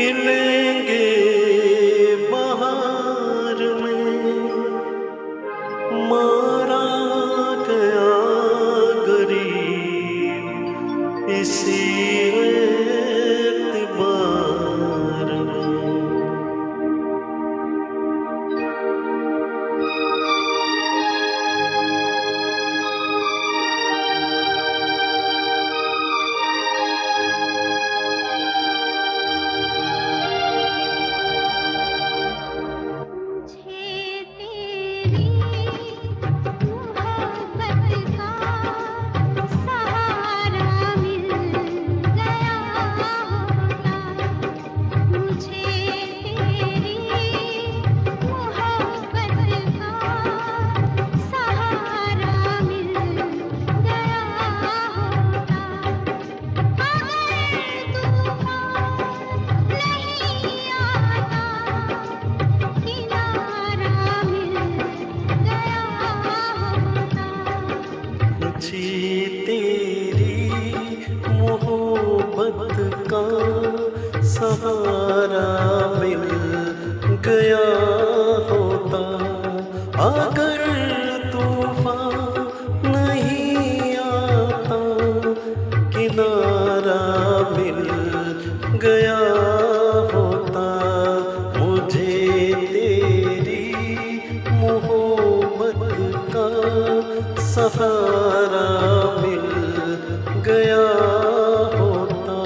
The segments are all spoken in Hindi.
खिलेंगे बहार में। मारा गया गरीब इसी एतबार में। तेरी मोहब्बत का सहारा मिल गया होता। अगर तूफान नहीं आता किनारा मिल गया होता। मुझे तेरी मोहब्बत का सहारा मिल गया होता।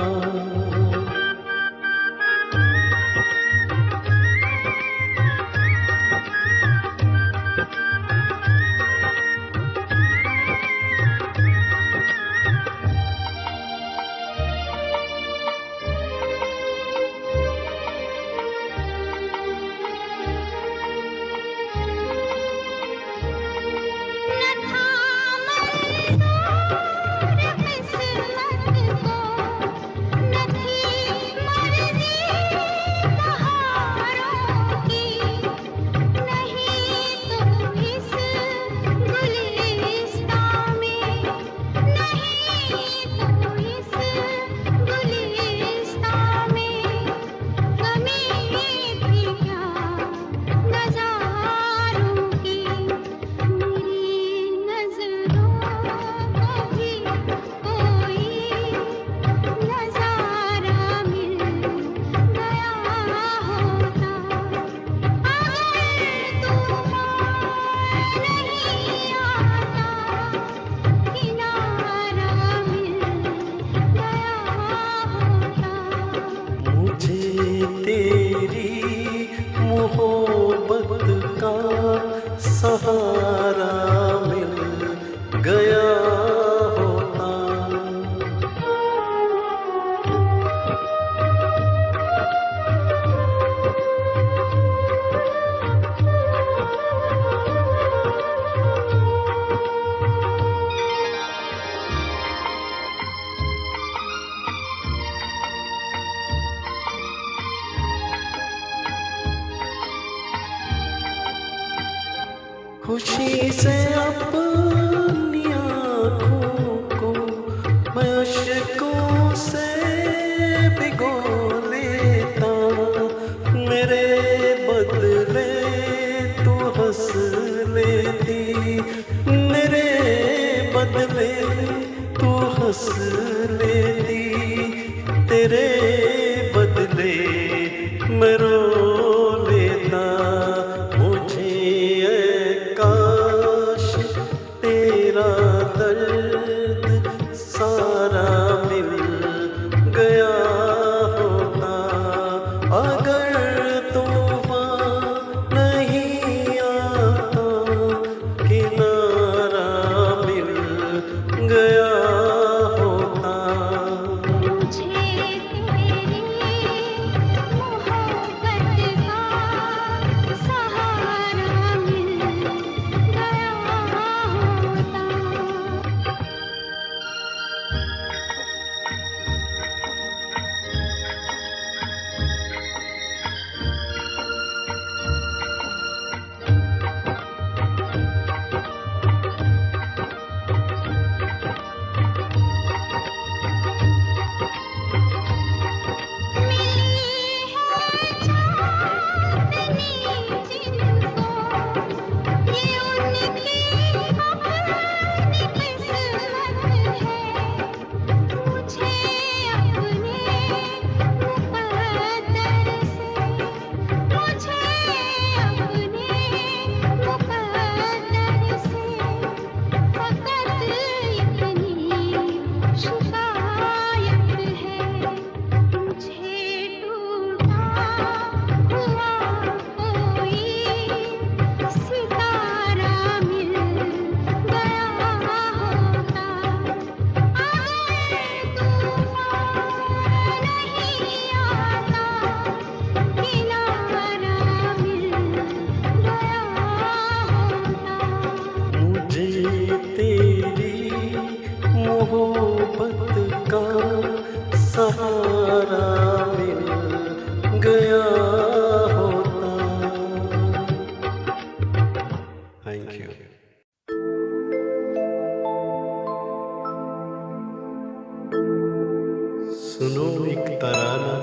तेरी मोहब्बत का सहारा मिल गया होता। खुशी से अपनी आँखों को मैं अश्कों से भिगो लेता। मेरे बदले तू हंस लेती। मेरे बदले तू हंस लेती। तेरे बदले मैं रो लेता। तेरा दर्द सारा मिल गया होता। अगर तूफान नहीं आता किनारा मिल गया होता। मोहब्बत का सहारा मिल गया होता। Thank you. सुनो एक तराना,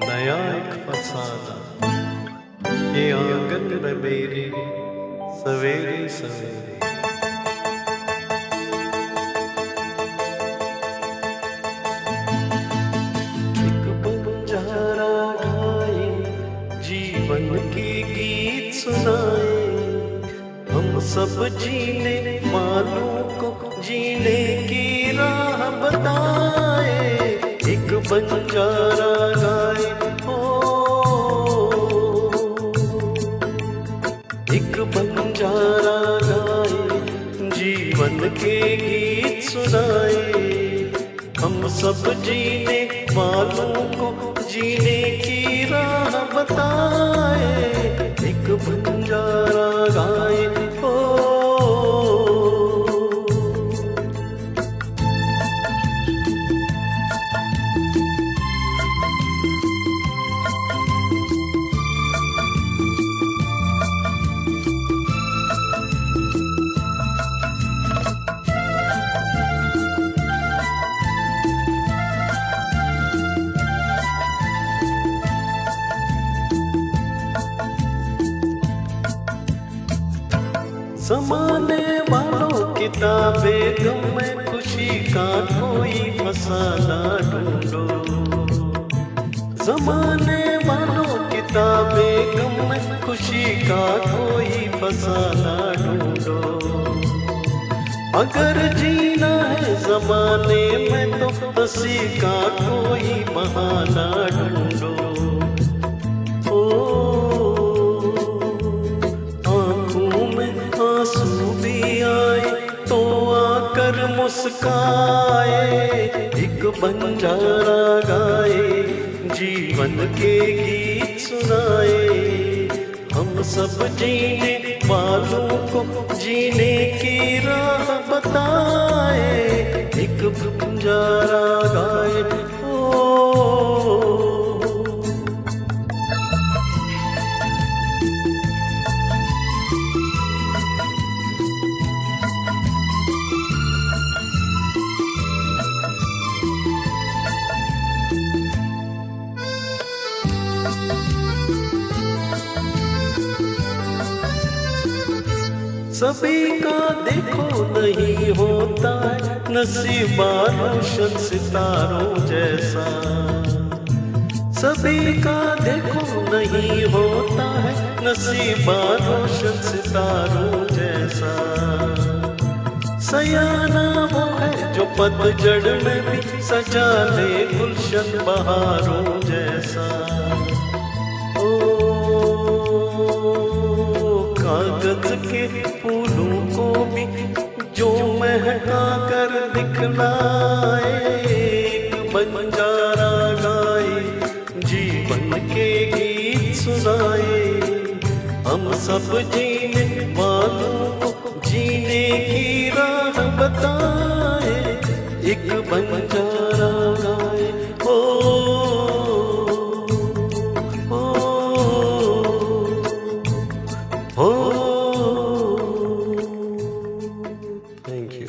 नया एक फसाना, ये आंगन में मेरे सवेरे सवेरे। एक बंजारा गाए, जीवन के गीत सुनाए, हम सब जीने वालों को जीने की राह बताए। एक बंजारा गाए, एक बंजारा गाए, जीवन के गीत सुनाए, हम सब जीने वालों को जीने की राह बताए। एक बंजारा गाए, ज़माने वालों किताबें गम में खुशी का कोई फसाना ढूंढो। ज़माने वालों किताबें गम में खुशी का कोई फसाना ढूंढो। अगर जीना है ज़माने में तो हंसी का कोई बहाना ढूंढो। आंसू भी आए तो आकर मुस्काए। एक बंजारा गाए, जीवन के गीत सुनाए, हम सब जीने वालों को जीने की राह बताए। एक बंजारा गाए, सभी का देखो नहीं होता है नसीबा रोशन सितारों जैसा। सभी का देखो नहीं होता है नसीबा रोशन सितारों जैसा। सयाना वो है जो पतझड़ में भी सजा ले गुलशन बहारों जैसा। कागज के फूलों को भी जो महका कर दिखलाए। एक बंजारा गाए, जीवन के गीत सुनाए, हम सब जीने वालों को जीने की राह बताए। एक बंजारा गाए, Thank you.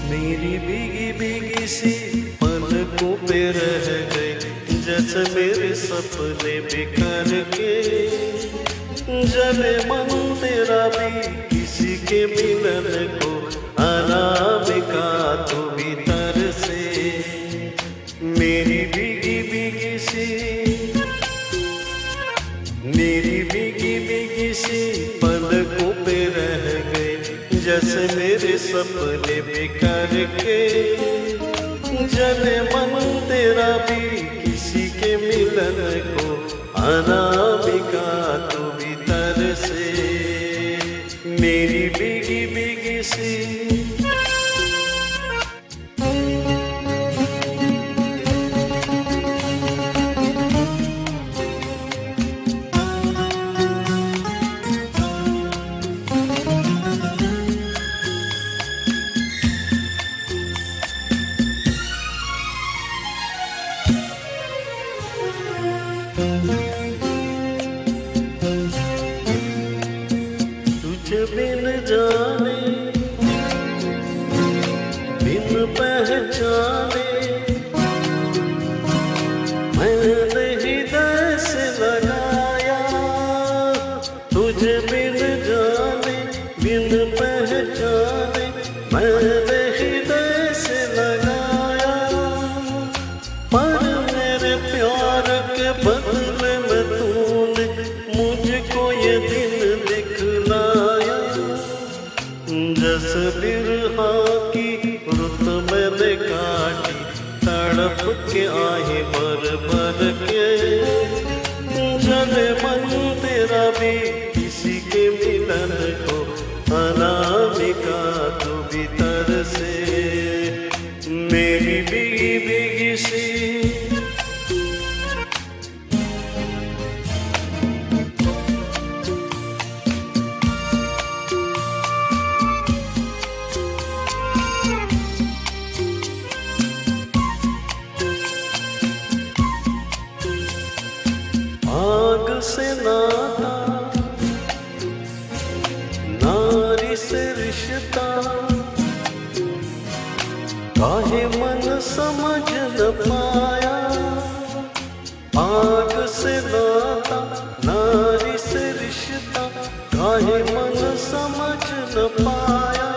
मेरी भीगी भीगी सी पलकों पे रह गई, जैसे मेरे सपने बिखर के। जले मन तेरा भी किसी के मिलन को अनामिका तो भीतर से। मेरी भीगी भीगी सी, मेरी भीगी भीगी सी पलकों पे रह गए, जैसे मेरे सपने बिखर के। जले मन तेरा भी किसी के मिलन को अनामिका तो भीतर से। मेरी भीगी भीगी सी तुझे बिन जाने बिन पहचाने मैंने हृदय से लगाया, पर मेरे प्यार के बदले में तूने मुझको ये दिन दिखलाया। जैसे बिरहा की रुत मैंने काटी, तड़प के आए भर भर के, जले मन तेरा भी किसी के मिलन को, अनामिका तू भीतर से मेरी भीगी भीगी सी। आग से नाता, नारी से रिश्ता, काहे मन समझ न पाया। आग से नाता, नारी से रिश्ता, काहे मन समझ न पाया।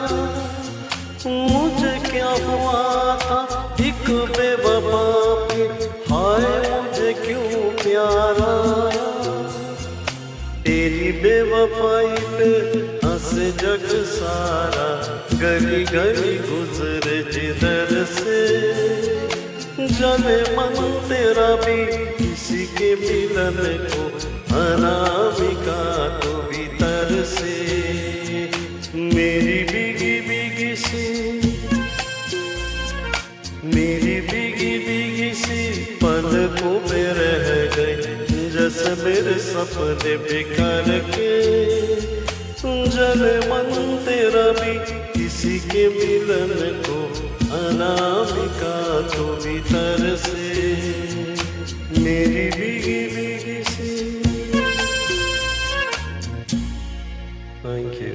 मुझे क्या हुआ था एक बेवफा पे, हाय मुझे क्यों प्यार आया। तेरी बेवफाई पे हंसे जग सारा, गली गली गुजरे जिधर से, जले मन तेरा भी किसी के मिलन को, अनामिका तो भीतर से मेरी भीगी भीगी सी, मेरी भीगी भीगी सी पलकों में रह गई। जैसे मेरे सपने बिखर के, जले मन तेरा भी किसी के मिलन को, अनामिका तो भीतर से मेरी भीगी भीगी सी। Thank you.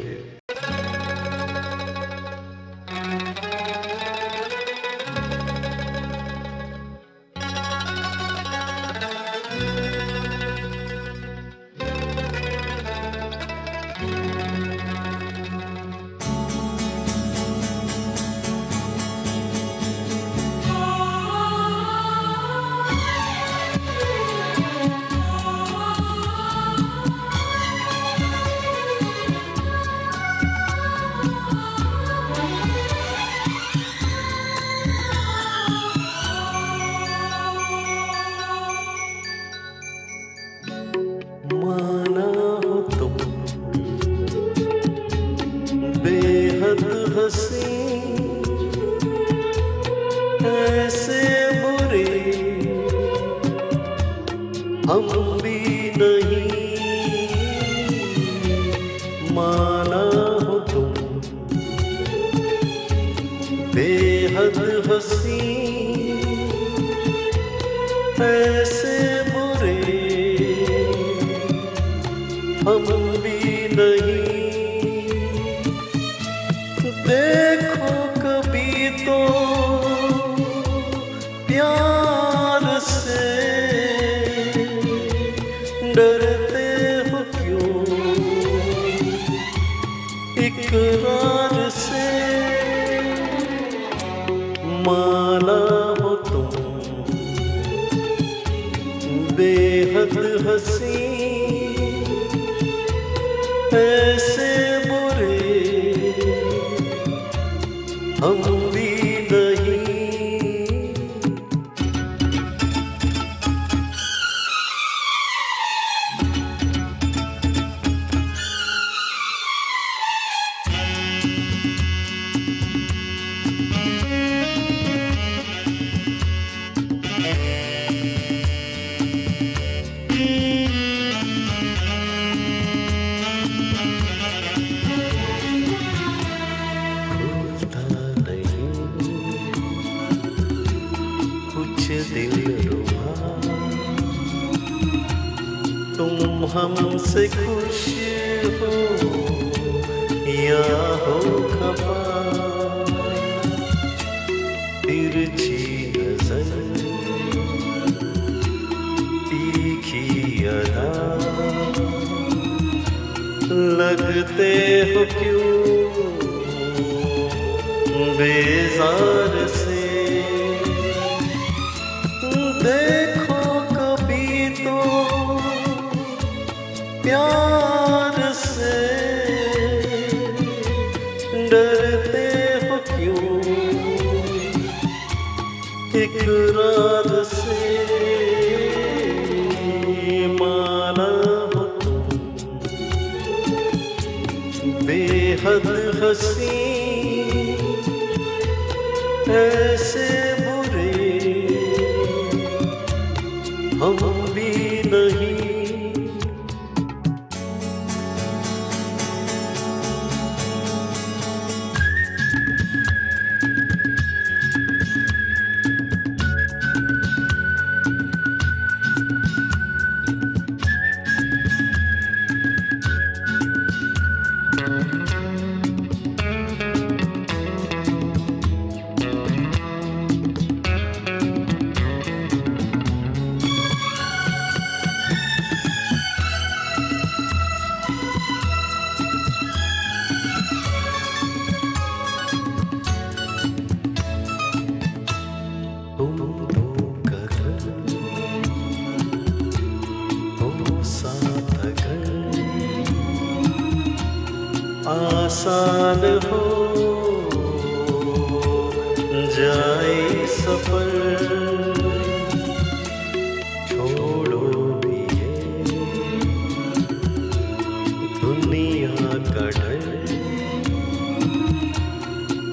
माना हो तुम बेहद हंसी, ऐसे बुरे हम भी नहीं। माना हो तुम बेहद हंसी, ऐसे बुरे हम भी नहीं। देखो कभी तो प्यार से, डरते हो क्यों इकरार से। माना हो तुम बेहद हंसी, ऐसे बुरे हम भी नहीं। दिलरुबा तुम हमसे खुश हो या हो खफा, तिरछी नजर तीखी अदा लगते हो क्यों बेजार से, देखो कभी तो प्यार से, डरते हो क्यों इकरार से। माना हो तुम बेहद हंसी, ऐसे बुरे हम भी नहीं। तुम तो कर हो साथ अगर आसान हो जाए सफर, छोड़ो भी ये दुनिया का डर,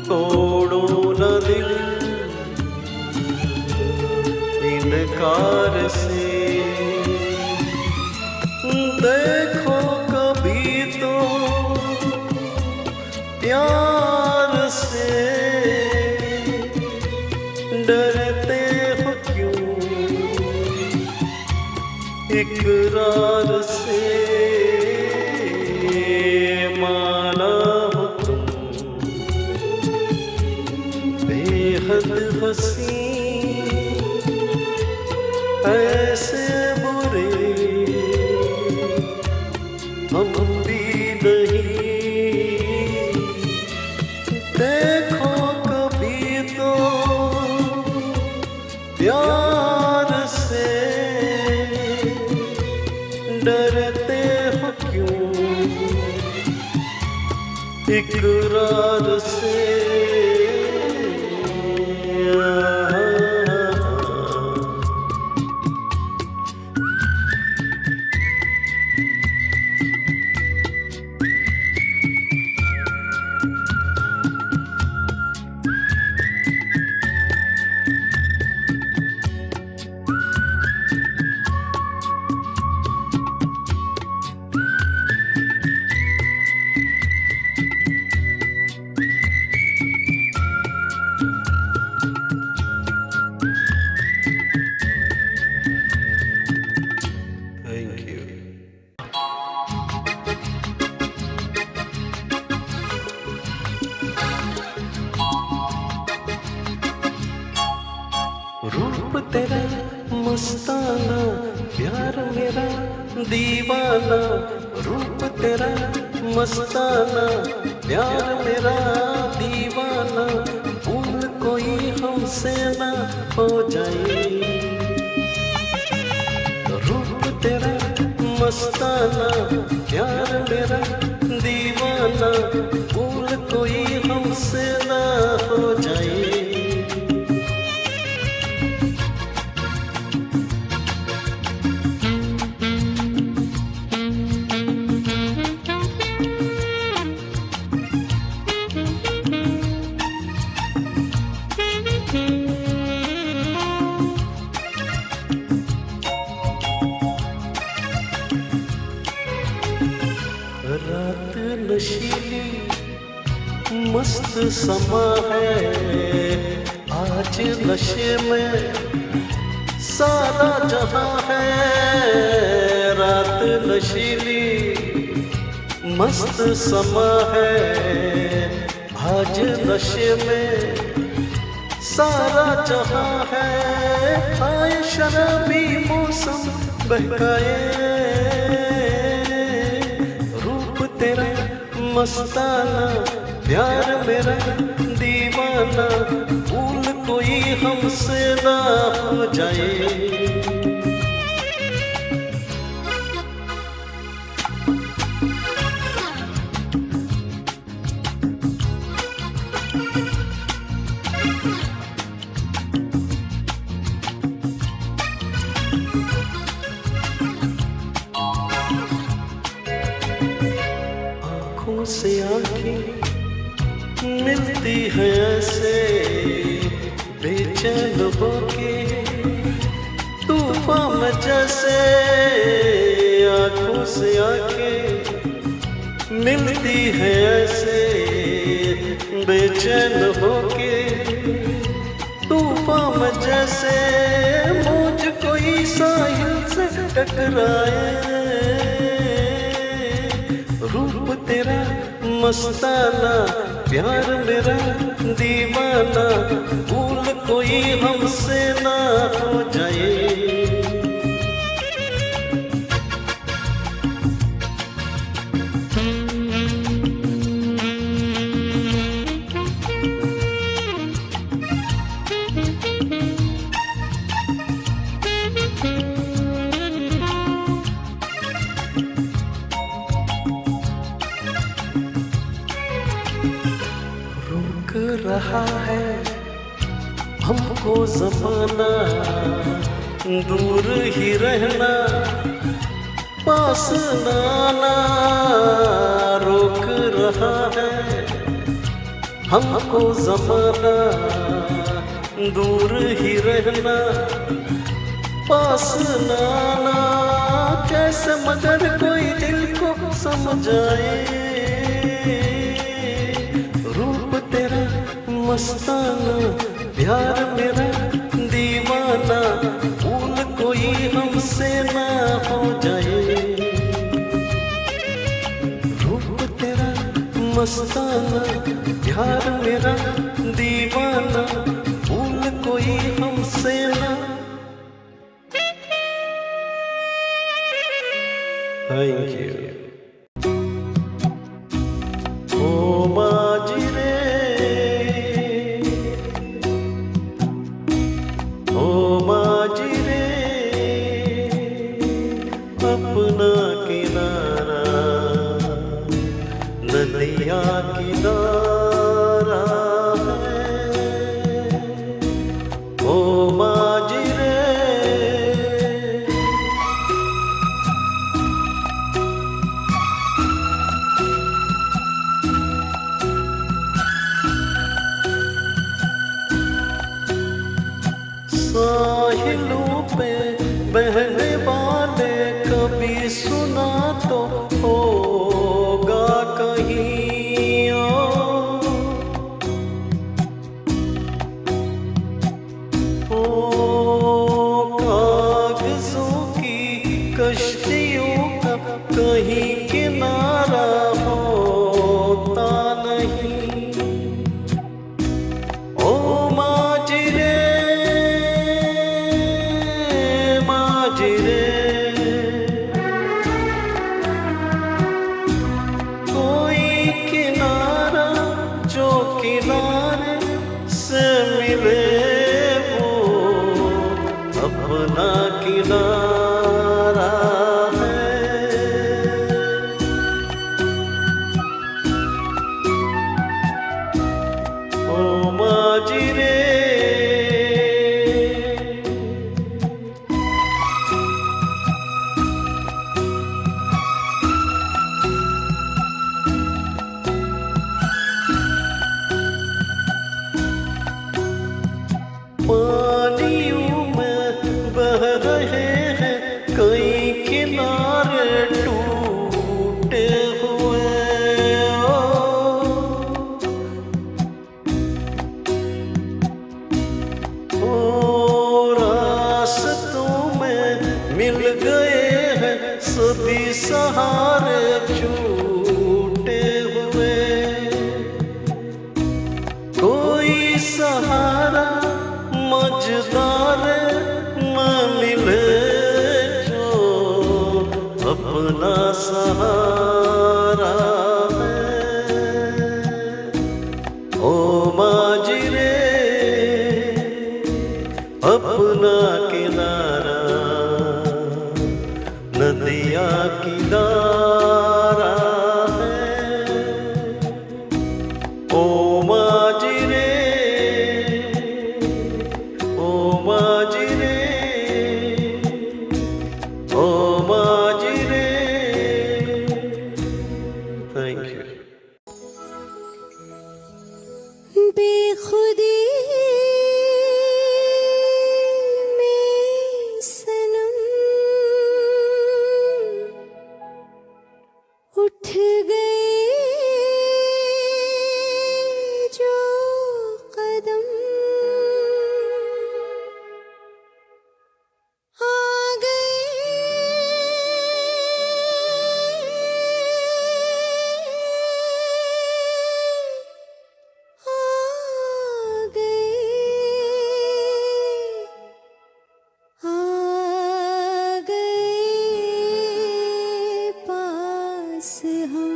तोड़ो न दिल इनकार से। देखो कभी तो प्यार से, डरते हो क्यों इकरार से। माना हो तुम बेहद हंसी, ऐसे बुरे हम भी नहीं। देखो कभी तो प्यार से, डरते हो क्यों इकरार से। Thank you. रूप तेरा मस्ताना, प्यार मेरा दीवाना। रूप तेरा मस्ताना, प्यार मेरा दीवाना। भूल कोई हमसे ना हो जाए। रूप तेरा मस्ताना, प्यार मेरा दीवाना। भूल कोई हमसे ना हो जाए। रात नशीली मस्त समा है, आज नशे में सारा जहां है। रात नशीली मस्त समा है, आज नशे में सारा जहां है। आए शराबी मौसम बहकाए, रूप तेरा मस्ताना प्यार मेरा दीवाना, भूल कोई हमसे ना हो जाए। आँखों से आँखें मिलती है ऐसे, बेचैन होके तूफान में जैसे। आँखों से आँखें मिलती है ऐसे, बेचैन होके तूफान में जैसे। मौज कोई साहिल से टकराए, रूप तेरा मस्ताना प्यार मेरा दीवाना, भूल कोई हमसे ना हो जाए। रहा है हमको ज़माना, दूर ही रहना पास न आना। रोक रहा है हमको ज़माना, दूर ही रहना पास न आना। कैसे मगर कोई दिल को समझाए, मस्ताना प्यार मेरा दीवाना, भूल कोई हमसे ना हो जाए। रूप तेरा मस्ताना प्यार मेरा दीवाना, भूल कोई हमसे ना। Thank you. ओ माजी रे, अपना किनारा नदिया किनारा है। ओ माजी रे, साहिलों पे बहने वाले कभी सुना तो होगा कहीं। ओ कागजों की कश्तियों का कहीं किनारा होता नहीं। ओ माजी रे, माजी रे, किनारे से मिले वो अपना किनारा है। ओ माजी रे, पानियों में बह रहे हैं कई किनारे टूटे हुए। ओ रास्तों में मिल गए हैं सभी सहारे छूटे हुए। कोई सहारा मझदार में मिले जो अपना सहारा है। उठ गए जो कदम, आ गए आ गए आ गए पास हम,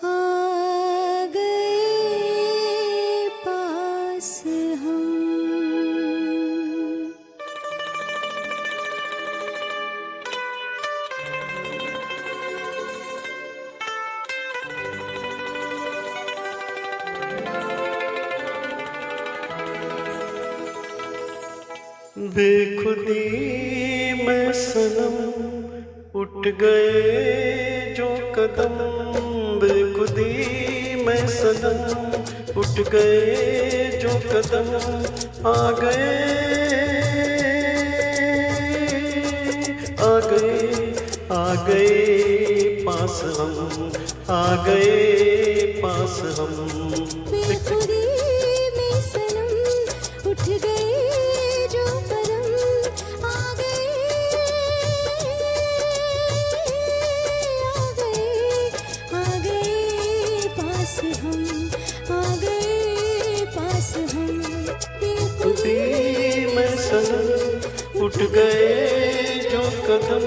आ गए पास हम। बेखुदी में सनम उठ गए जो कदम, बेखुदी में सनम उठ गए जो कदम, आ गए आ गए आ गए पास हम, आ गए पास हम। बेखुदी में सनम उठ गए जो कदम, आ गए आ गए पास हम, आ गए पास हम। बेखुदी में सनम उठ गए जो कदम।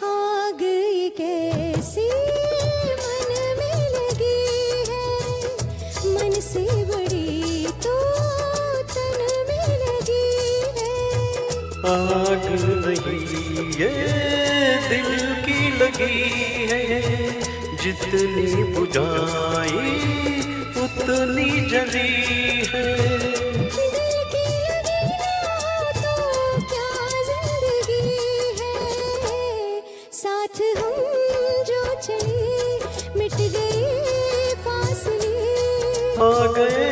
आग ये कैसी मन में लगी है, मन से बड़ी तो तन में लगी है। आग नहीं ये दिल की लगी है, जितनी बुझाई उतनी जली है। दिल की लगी ना तो क्या जिंदगी है, साथ हम जो चले मिट गए फासले। आ गए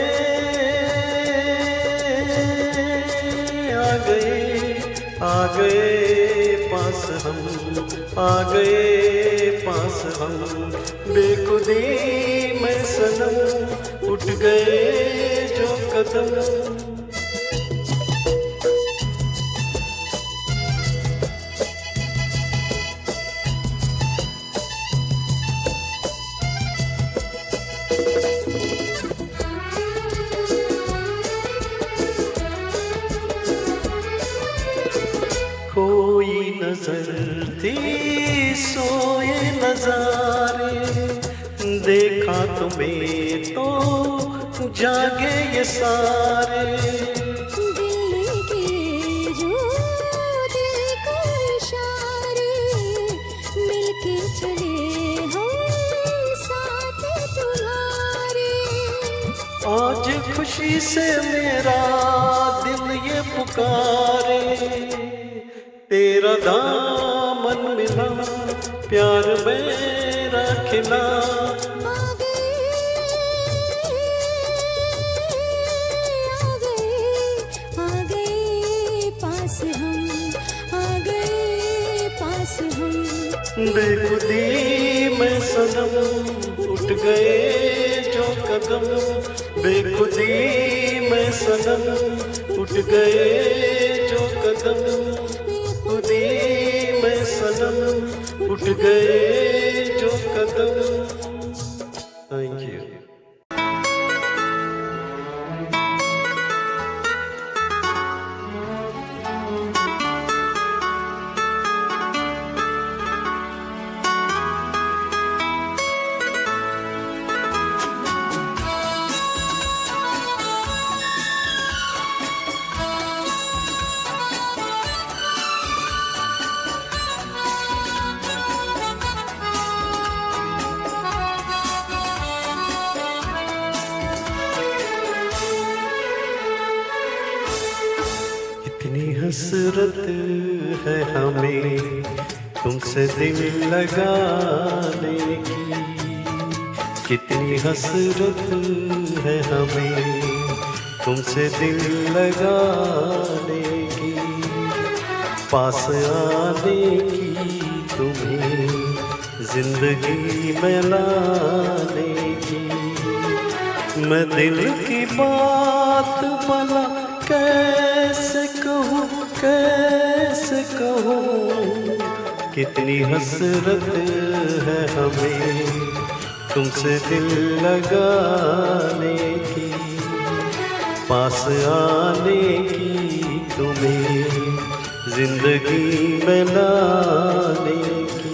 आ गए आ गए पास हम, आ गए पास हम। बेखुदी में सनम उठ गए जो कदम। कोई नजर थी सोए नजारे, देखा तुम्हें तो जागे ये सारे। दिल के जो दिल को इशारे, मिलके चले हम साथ तुम्हारे। आज खुशी से मेरा दिल ये पुकारे, तेरा दामन मिला प्यार मेरा खिला। आ गए आ गए पास हम, आ गए पास हम। बेखुदी में सनम उठ गए जो कदम, बेखुदी में सनम उठ गए जो कदम। बेखुदी में सनम उठ गए जो कदम। Thank you. हसरत है हमें तुमसे दिल लगाने की कितनी हसरत है हमें, तुमसे दिल लगाने की, पास आने की, तुम्हें जिंदगी में लाने की। मैं दिल की बात भला कैसे कहूँ, कैसे कहूँ, कितनी हसरत है हमें तुमसे दिल लगाने की, पास आने की, तुम्हें जिंदगी में लाने की।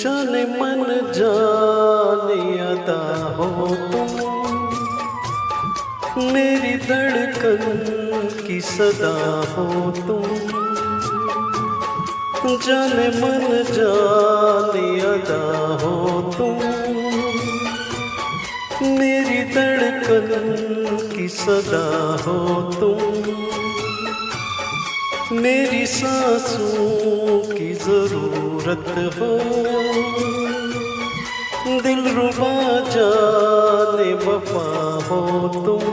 जाने मन जाने अदा हो तुम, मेरी धड़कन की सदा हो तुम। जाने मन जाने अदा हो तुम, मेरी धड़कन की सदा हो तुम। मेरी सांसों की जरूरत हो, दिल रुबा जाने वफा हो तुम।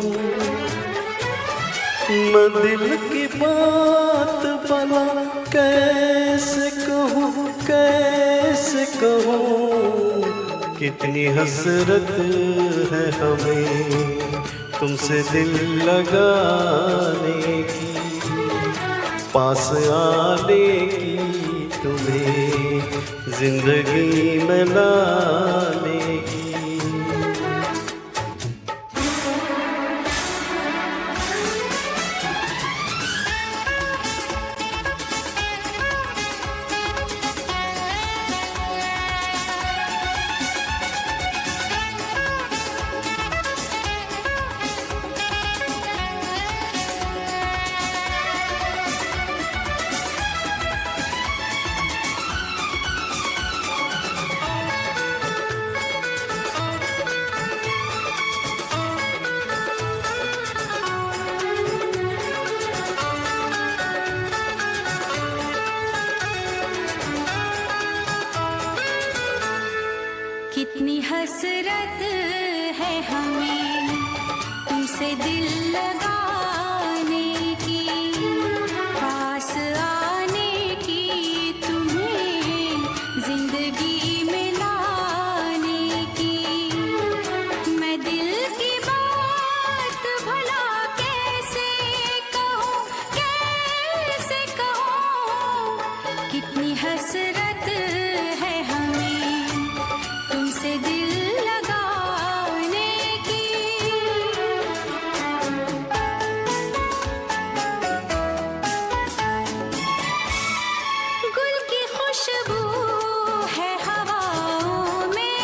मैं दिल की बात भला कैसे कहूँ, कैसे कहूँ, कितनी हसरत है हमें तुमसे दिल लगाने की, पास आने की, तुम्हें जिंदगी में लाने की। कितनी हसरत है हमें तुमसे दिल लगाने की, पास आने की, तुम्हें जिंदगी में लाने की। मैं दिल की बात भला कैसे कहूँ, कैसे कहूँ, कितनी हसरत है हमें तुमसे दिल लगाने की। गुल की खुशबू है हवाओं में,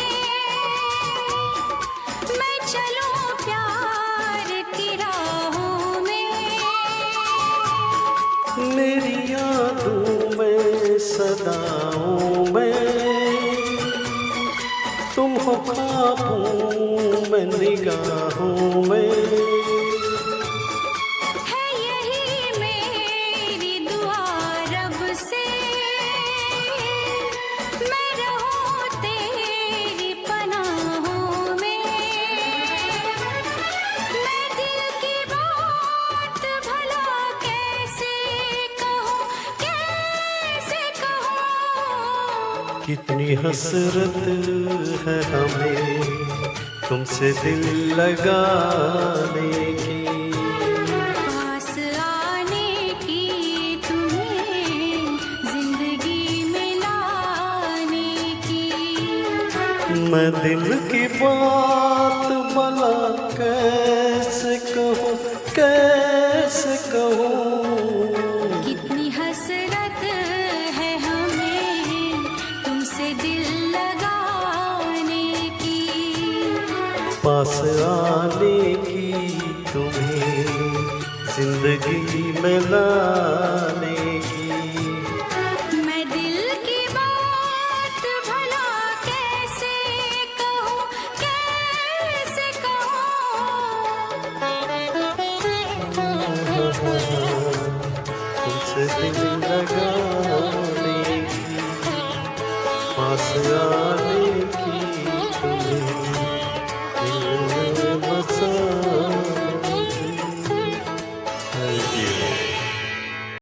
मैं चलूं प्यार की राहों में। मेरी यादों में सदाओं में, तुम हो ख्वाबों में निगाहों में। है यही मेरी दुआ रब से, मैं रहूं तेरी पनाहों में। मैं दिल की बात भला कैसे कहूँ, कैसे कहूँ, कितनी हसरत है हमें तुमसे दिल लगाने की, पास आने की, तुम्हें जिंदगी में लाने की। मैं दिल की बात भला कैसे कहूँ, कैसे कहूँ। कितनी हसरत है हमें तुमसे दिल लगाने की, पास आने की तुम्हें जिंदगी में लाने की। मैं दिल की बात भला कैसे कहूँ, कैसे तुमसे दिल लगाने की, पास